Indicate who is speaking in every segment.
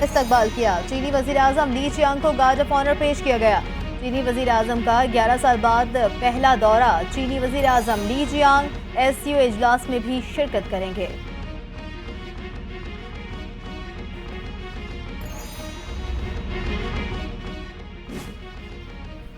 Speaker 1: استقبال کیا۔ چینی وزیر اعظم لی چیانگ کو گارڈ آف آنر پیش کیا گیا۔ چینی وزیر اعظم کا 11 سال بعد پہلا دورہ۔ چینی وزیر اعظم لی چیانگ SCO اجلاس میں بھی شرکت کریں گے۔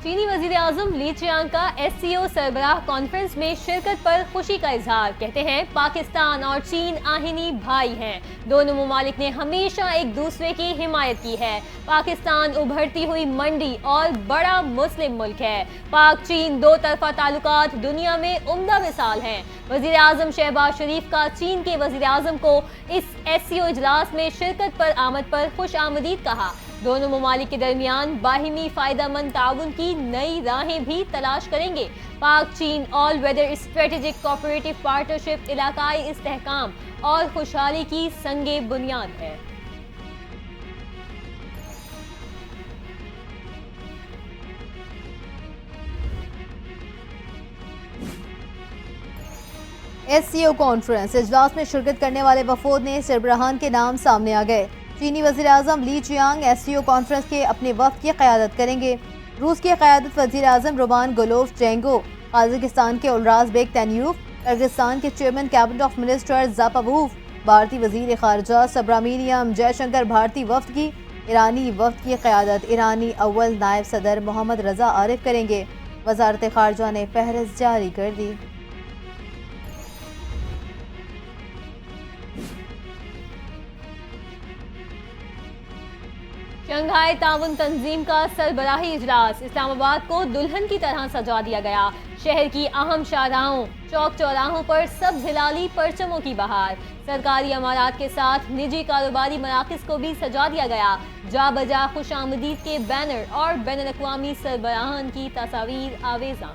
Speaker 2: چینی وزیر اعظم لی چیانگ کا SCO سربراہ کانفرنس میں شرکت پر خوشی کا اظہار۔ کہتے ہیں پاکستان اور چین آہنی بھائی ہیں، دونوں ممالک نے ہمیشہ ایک دوسرے کی حمایت کی ہے۔ پاکستان ابھرتی ہوئی منڈی اور بڑا مسلم ملک ہے۔ پاک چین دو طرفہ تعلقات دنیا میں عمدہ مثال ہیں۔ وزیر اعظم شہباز شریف کا چین کے وزیر اعظم کو اس SCO اجلاس میں شرکت پر آمد پر خوش آمدید کہا۔ دونوں ممالک کے درمیان باہمی فائدہ مند تعاون کی نئی راہیں بھی تلاش کریں گے۔ پاک چین آل ویدر اسٹریٹجک کوآپریٹو پارٹنرشپ علاقائی استحکام اور خوشحالی کی سنگ بنیاد ہے۔
Speaker 1: SCO کانفرنس اجلاس میں شرکت کرنے والے وفود نے سربراہان کے نام سامنے آ گئے۔ چینی وزیر اعظم لی چیانگ SCO کانفرنس کے اپنے وفد کی قیادت کریں گے۔ روس کی قیادت وزیر اعظم رومان گولوف چینگو، قازقستان کے اولراز بیگ تینیوف، کرغزستان کے چیئرمین کیبنٹ آف منسٹر زاپاووف، بھارتی وزیر خارجہ سبرامینیم جے شنکر بھارتی وفد کی، ایرانی وفد کی قیادت ایرانی اول نائب صدر محمد رضا عارف کریں گے۔ وزارت خارجہ نے فہرست جاری کر دی۔
Speaker 2: شنگھائی تعاون تنظیم کا سربراہی اجلاس۔ اسلام آباد کو دلہن کی طرح سجا دیا گیا۔ شہر کی اہم شاہراہوں، چوک چوراہوں پر سبز ہلالی پرچموں کی بہار۔ سرکاری عمارات کے ساتھ نجی کاروباری مراکز کو بھی سجا دیا گیا۔ جا بجا خوش آمدید کے بینر اور بین الاقوامی سربراہان کی تصاویر آویزاں۔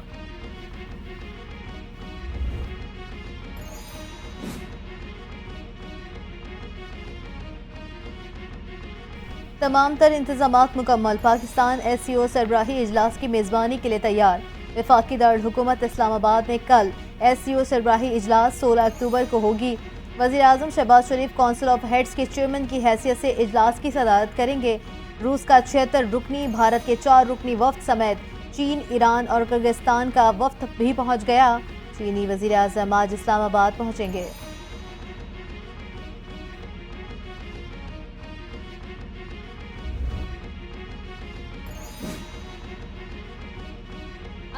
Speaker 1: تمام تر انتظامات مکمل۔ پاکستان SCO سربراہی اجلاس کی میزبانی کے لیے تیار۔ وفاقی دارالحکومت اسلام آباد میں کل SCO سربراہی اجلاس 16 اکتوبر کو ہوگی۔ وزیر اعظم شہباز شریف کونسل آف ہیڈز کے چیئرمین کی حیثیت سے اجلاس کی صدارت کریں گے۔ روس کا 76 رکنی، بھارت کے 4 رکنی وفد سمیت چین، ایران اور کرغزستان کا وفد بھی پہنچ گیا۔ چینی وزیر اعظم آج اسلام آباد پہنچیں گے۔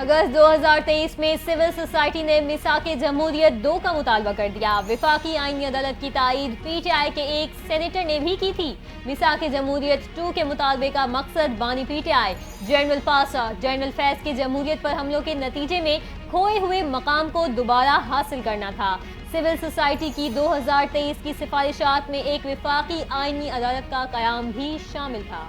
Speaker 2: اگست 2023 میں سول سوسائٹی نے میثاق جمہوریت 2 کا مطالبہ کر دیا۔ وفاقی آئینی عدالت کی تائید PTI کے ایک سینیٹر نے بھی کی تھی۔ میثاق جمہوریت 2 کے مطالبے کا مقصد بانی PTI جنرل پاسا جنرل فیض کے جمہوریت پر حملوں کے نتیجے میں کھوئے ہوئے مقام کو دوبارہ حاصل کرنا تھا۔ سول سوسائٹی کی 2023 کی سفارشات میں ایک وفاقی آئینی عدالت کا قیام بھی شامل تھا۔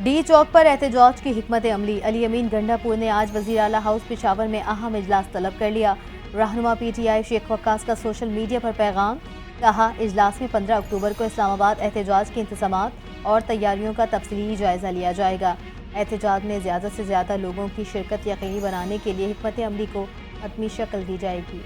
Speaker 1: ڈی چوک پر احتجاج کی حکمت عملی۔ علی امین گنڈا پور نے آج وزیر اعلیٰ ہاؤس پشاور میں اہم اجلاس طلب کر لیا۔ رہنما PTI شیخ وقاص کا سوشل میڈیا پر پیغام، کہا اجلاس میں 15 اکتوبر کو اسلام آباد احتجاج کے انتظامات اور تیاریوں کا تفصیلی جائزہ لیا جائے گا۔ احتجاج میں زیادہ سے زیادہ لوگوں کی شرکت یقینی بنانے کے لیے حکمت عملی کو حتمی شکل دی جائے گی۔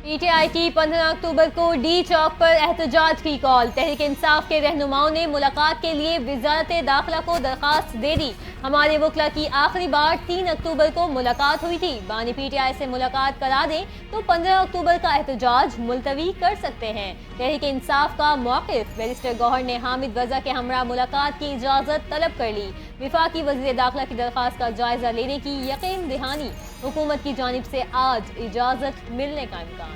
Speaker 2: PTI کی 15 اکتوبر کو ڈی چوک پر احتجاج کی کال۔ تحریک انصاف کے رہنماؤں نے ملاقات کے لیے وزارت داخلہ کو درخواست دے دی۔ ہمارے وکلا کی آخری بار 3 اکتوبر کو ملاقات ہوئی تھی۔ بانی PTI سے ملاقات کرا دیں تو 15 اکتوبر کا احتجاج ملتوی کر سکتے ہیں۔ تحریک انصاف کا موقف، بیرسٹر گوہر نے حامد رضا کے ہمراہ ملاقات کی اجازت طلب کر لی۔ وفاقی وزیر داخلہ کی درخواست کا جائزہ لینے کی یقین دہانی، حکومت کی جانب سے آج اجازت ملنے کا امکان۔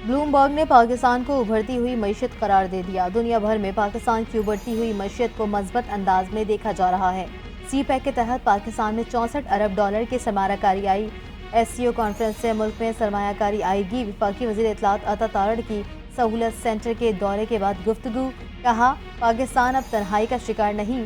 Speaker 1: بلوم برگ نے پاکستان کو ابھرتی ہوئی معیشت قرار دے دیا۔ دنیا بھر میں پاکستان کی ابھرتی ہوئی معیشت کو مثبت انداز میں دیکھا جا رہا ہے۔ سی پیک کے تحت پاکستان میں 64 ارب ڈالر کی سرمایہ کاری آئی۔ SCO کانفرنس سے ملک میں سرمایہ کاری آئے گی۔ وفاقی وزیر اطلاعات عطا تارڑ کی سہولت سینٹر کے دورے کے بعد گفتگو، کہا پاکستان اب تنہائی کا شکار نہیں،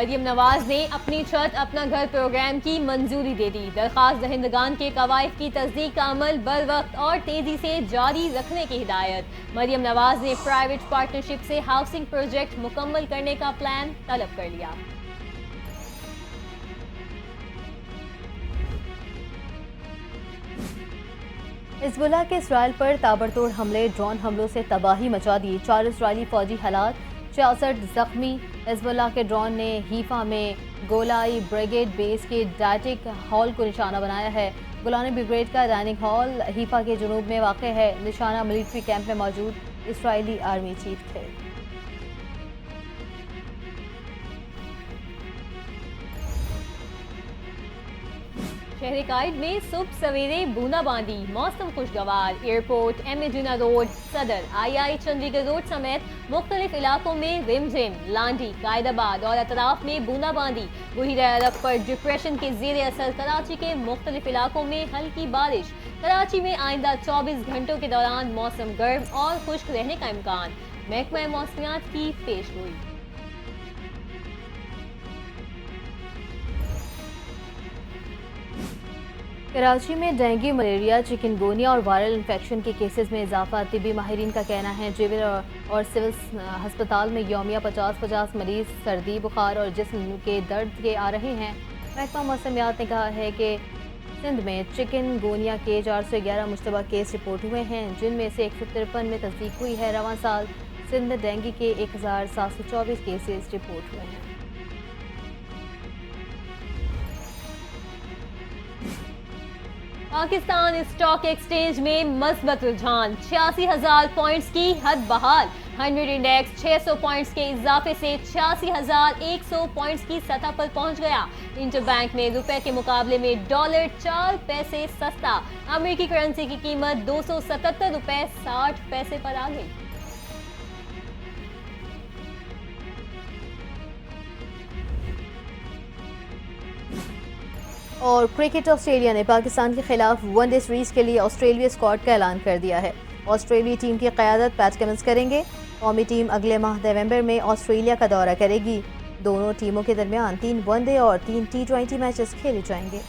Speaker 2: مریم نواز نے اپنی چھت اپنا گھر پروگرام کی منظوری دے دی. درخواست دہندگان کے قوائف کی تصدیق کا عمل بر وقت اور تیزی سے جاری رکھنے کی ہدایت. مریم نواز نے پرائیویٹ پارٹنرشپ سے ہاؤسنگ پروجیکٹ مکمل کرنے کا پلان طلب کر لیا.
Speaker 1: حزب اللہ کے اسرائیل پر تابڑتوڑ حملے، ڈرون حملوں سے تباہی مچا دی. 4 اسرائیلی فوجی ہلاک، 66 زخمی. حزب اللہ کے ڈرون نے حیفا میں گولائی بریگیڈ بیس کے ڈائٹک ہال کو نشانہ بنایا ہے. گولانی بریگیڈ کا ڈائننگ ہال حیفا کے جنوب میں واقع ہے. نشانہ ملٹری کیمپ میں موجود اسرائیلی آرمی چیف تھے.
Speaker 2: شہر قائد میں صبح سویرے بوندا باندی، موسم خوشگوار. ایئرپورٹ، ایم اے جناح روڈ، صدر، آئی چندی گڑھ روڈ سمیت مختلف علاقوں میں رم جھم. لانڈی، قائد آباد اور اطراف میں بوندا باندی. بحیرہ عرب پر ڈپریشن کے زیر اثر کراچی کے مختلف علاقوں میں ہلکی بارش. کراچی میں آئندہ 24 گھنٹوں کے دوران موسم گرم اور خشک رہنے کا امکان. محکمہ موسمیات کی پیش گوئی.
Speaker 1: کراچی میں ڈینگی، ملیریا، چکن گونیا اور وائرل انفیکشن کے کیسز میں اضافہ. طبی ماہرین کا کہنا ہے جیول اور سول ہسپتال میں یومیہ 50 مریض سردی، بخار اور جسم کے درد کے آ رہے ہیں. محکمہ موسمیات نے کہا ہے کہ سندھ میں چکن گونیا کے 411 مشتبہ کیس رپورٹ ہوئے ہیں، جن میں سے 153 میں تصدیق ہوئی ہے. رواں سال سندھ میں ڈینگی کے 1724 کیسز رپورٹ ہوئے ہیں.
Speaker 2: پاکستان اسٹاک ایکسچینج میں مثبت رجحان، 86,000 پوائنٹس کی حد بحال. 100 انڈیکس 600 پوائنٹس کے اضافے سے 86,100 پوائنٹس کی سطح پر پہنچ گیا. انٹر بینک میں روپے کے مقابلے میں ڈالر 4 پیسے سستا. امریکی کرنسی کی قیمت 277 روپے 60 پیسے پر آ گئی.
Speaker 1: اور کرکٹ، آسٹریلیا نے پاکستان کے خلاف ون ڈے سیریز کے لیے آسٹریلوی اسکواڈ کا اعلان کر دیا ہے. آسٹریلوی ٹیم کی قیادت پیٹ کمنس کریں گے. قومی ٹیم اگلے ماہ نومبر میں آسٹریلیا کا دورہ کرے گی. دونوں ٹیموں کے درمیان 3 ون ڈے اور 3 T20 میچز کھیلے جائیں گے.